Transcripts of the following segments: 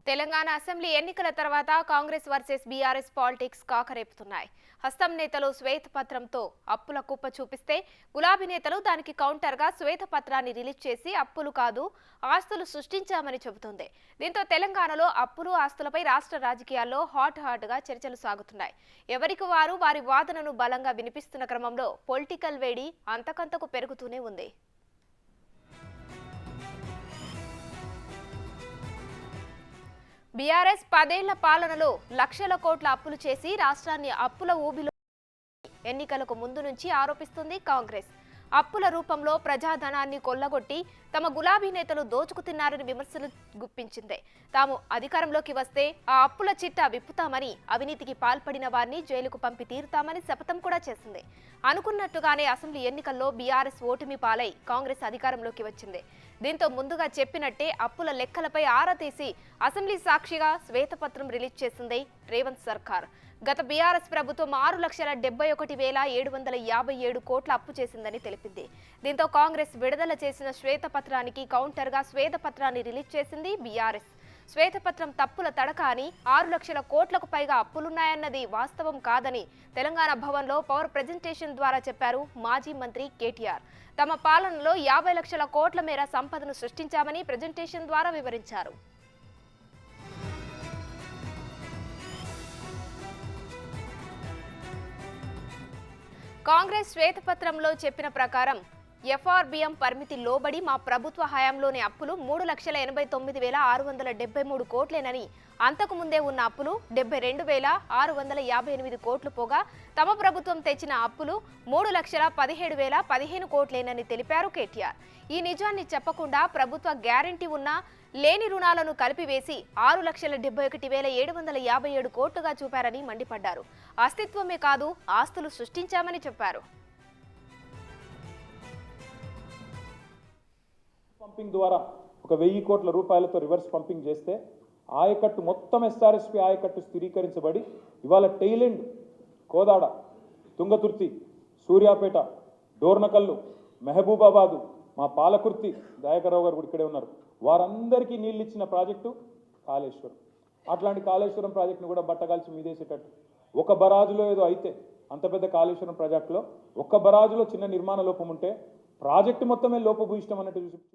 Telangana assembly ఎన్నికల తర్వాత Congress versus BRS politics కాకరేపుతున్నాయి. హస్తం నేతలు శ్వేతపత్రంతో అప్పుల కుప్ప చూపిస్తే గులాబీ నేతలు దానికి కౌంటర్గా శ్వేతపత్రాన్ని రిలీజ్ చేసి అప్పులు కాదు ఆస్తులు సృష్టించామని చెబుతోంది. దీంతో తెలంగాణలో అప్పులు ఆస్తులపై రాష్ట్ర రాజకీయాల్లో హాట్గా చర్చలు సాగుతున్నాయి. ఎవరికి వారు వారి వాదనను బలంగా వినిపిస్తున్న క్రమంలో పొలిటికల్ వేడి అంతకంతకు పెరుగుతూనే ఉంది. బీఆర్ఎస్ 10 ఏళ్ల పాలనలో లక్షల కోట్ల అప్పులు చేసి రాష్ట్రాన్ని అప్పుల ఊబిలో ఎన్నికలకు ముందు నుంచి ఆరోపిస్తుంది కాంగ్రెస్. అప్పుల రూపంలో ప్రజాధనాన్ని కొల్లగొట్టి తమ గులాబీ నేతలు దోచుకుతున్నారని విమర్శలు గుప్పించింది. తాము అధికారంలోకి వస్తే ఆ అప్పుల చిట్టా విప్పుతామని, అవినీతికి పాల్పడిన వారిని జైలుకు పంపి తీరుతామని శపథం కూడా చేసింది. అనుకున్నట్టుగానే అసెంబ్లీ ఎన్నికల్లో బీఆర్ఎస్ ఓటమి పాలై కాంగ్రెస్ అధికారంలోకి వచ్చింది. దీంతో ముందుగా చెప్పినట్టే అప్పుల లెక్కలపై ఆరా తీసి అసెంబ్లీ సాక్షిగా శ్వేతపత్రం రిలీజ్ చేసింది రేవంత్ సర్కార్. గత బీఆర్ఎస్ ప్రభుత్వం 6,71,757 కోట్ల అప్పు చేసిందని తెలిపింది. దీంతో కాంగ్రెస్ విడుదల చేసిన శ్వేతపత్రానికి కౌంటర్గా శ్వేతపత్రాన్ని రిలీజ్ చేసింది బీఆర్ఎస్. శ్వేతపత్రం తప్పుల తడక అని, 6 లక్షల కోట్లకు పైగా అప్పులున్నాయన్నది వాస్తవం కాదని తెలంగాణ భవన్లో పవర్ ప్రెజెంటేషన్ ద్వారా చెప్పారు మాజీ మంత్రి కేటీఆర్. తమ పాలనలో 50 లక్షల కోట్ల మేర సంపదను సృష్టించామని ప్రెజెంటేషన్ ద్వారా వివరించారు. కాంగ్రెస్ శ్వేతపత్రంలో చెప్పిన ప్రకారం ఎఫ్ఆర్బిఎం పరిమితి లోబడి మా ప్రభుత్వ హయాంలోని అప్పులు 3,89,673 కోట్లేనని, అంతకు ముందే ఉన్న అప్పులు 72,658 కోట్లు పోగా తమ ప్రభుత్వం తెచ్చిన అప్పులు 3,17,015 కోట్లేనని తెలిపారు కేటీఆర్. ఈ నిజాన్ని చెప్పకుండా ప్రభుత్వ గ్యారంటీ ఉన్న లేని రుణాలను కలిపివేసి 6,71,757 కోట్లుగా చూపారని మండిపడ్డారు. అస్తిత్వమే కాదు ఆస్తులు సృష్టించామని చెప్పారు. పంపింగ్ ద్వారా 1,000 కోట్ల రూపాయలతో రివర్స్ పంపింగ్ చేస్తే ఆయకట్టు మొత్తం ఎస్ఆర్ఎస్పీ ఆయకట్టు స్థిరీకరించబడి ఇవాళ టైలెండ్, కోదాడ, తుంగతుర్తి, సూర్యాపేట, డోర్నకల్లు, మహబూబాబాదు, మా పాలకుర్తి, దయాకర్రావు గారు కూడా ఇక్కడే ఉన్నారు, వారందరికీ నీళ్ళు ఇచ్చిన ప్రాజెక్టు కాళేశ్వరం. అట్లాంటి కాళేశ్వరం ప్రాజెక్టును కూడా బట్టగాల్చి మీదేసేటట్టు ఒక బరాజులో ఏదో అయితే, అంత పెద్ద కాళేశ్వరం ప్రాజెక్టులో ఒక్క బరాజులో చిన్న నిర్మాణ లోపం ఉంటే ప్రాజెక్టు మొత్తమే లోపభూయిష్టం అన్నట్టు చూపెట్టారు.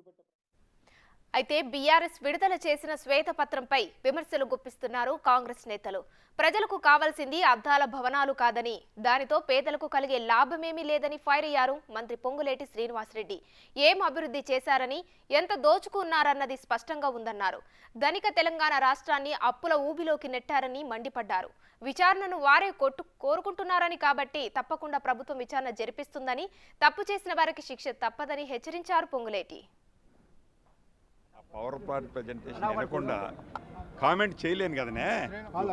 అయితే బీఆర్ఎస్ విడుదల చేసిన శ్వేతపత్రంపై విమర్శలు గుప్పిస్తున్నారు కాంగ్రెస్ నేతలు. ప్రజలకు కావాల్సింది అద్దాల భవనాలు కాదని, దానితో పేదలకు కలిగే లాభమేమీ లేదని ఫైర్ అయ్యారు మంత్రి పొంగులేటి శ్రీనివాసరెడ్డి. ఏం అభివృద్ధి చేశారని, ఎంత దోచుకున్నారన్నది స్పష్టంగా ఉందన్నారు. ధనిక తెలంగాణ రాష్ట్రాన్ని అప్పుల ఊబిలోకి నెట్టారని మండిపడ్డారు. విచారణను వారే కోరుకుంటున్నారని, కాబట్టి తప్పకుండా ప్రభుత్వం విచారణ జరిపిస్తుందని, తప్పు చేసిన వారికి శిక్ష తప్పదని హెచ్చరించారు పొంగులేటి. పవర్ పాయింట్ ప్రెజెంటేషన్ వినకుండా కామెంట్ చేయలేను కదనే.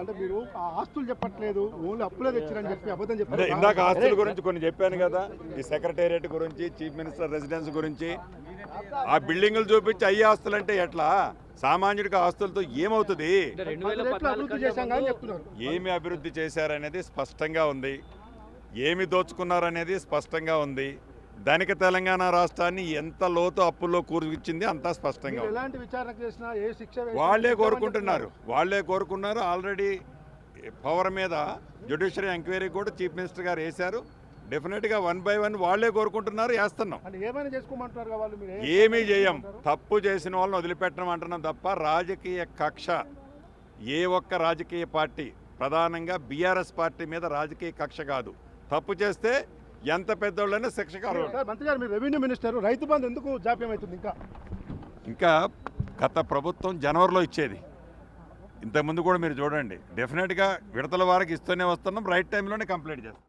అంటే మీరు ఆస్తులు చెప్పట్లేదు, ఓన్లీ అప్పులే తెచ్చారని చెప్పి అబద్ధం చెప్పారు. ఇందాక ఆస్తుల గురించి కొన్ని చెప్పాను కదా, ఈ సెక్రటేరియట్ గురించి, చీఫ్ మినిస్టర్ రెసిడెన్స్ గురించి. ఆ బిల్డింగులు చూపించి అయ్యే ఆస్తులు అంటే ఎట్లా? సామాన్యుడికి ఆస్తులతో ఏమవుతుంది? ఏమి అభివృద్ధి చేశారనేది స్పష్టంగా ఉంది, ఏమి దోచుకున్నారనేది స్పష్టంగా ఉంది. ధనిక తెలంగాణ రాష్ట్రాన్ని ఎంత లోతు అప్పుల్లో కూర్చింది అంతా స్పష్టంగా వాళ్ళే కోరుకున్నారు. ఆల్రెడీ పవర్ మీద జ్యుడిషియరీ ఎంక్వైరీ కూడా చీఫ్ మినిస్టర్ గారు వేశారు. డెఫినెట్గా 1 by 1 వాళ్ళే కోరుకుంటున్నారు, వేస్తున్నాం. ఏమీ చేయం, తప్పు చేసిన వాళ్ళని వదిలిపెట్టడం అంటున్నాం తప్ప రాజకీయ కక్ష ఏ ఒక్క రాజకీయ పార్టీ, ప్రధానంగా బీఆర్ఎస్ పార్టీ మీద రాజకీయ కక్ష కాదు. తప్పు చేస్తే ఎంత పెద్దోళ్ళైనా శిక్షకారు. మంత్రి గారు, మీరు రెవెన్యూ మినిస్టర్, రైతు బంధు ఎందుకు జాప్యం అవుతుంది? ఇంకా గత ప్రభుత్వం జనవరిలో ఇచ్చేది, ఇంతకుముందు కూడా మీరు చూడండి. డెఫినెట్గా విడతల వారికి ఇస్తూనే వస్తున్నాం, రైట్ టైంలోనే కంప్లీట్ చేస్తాం.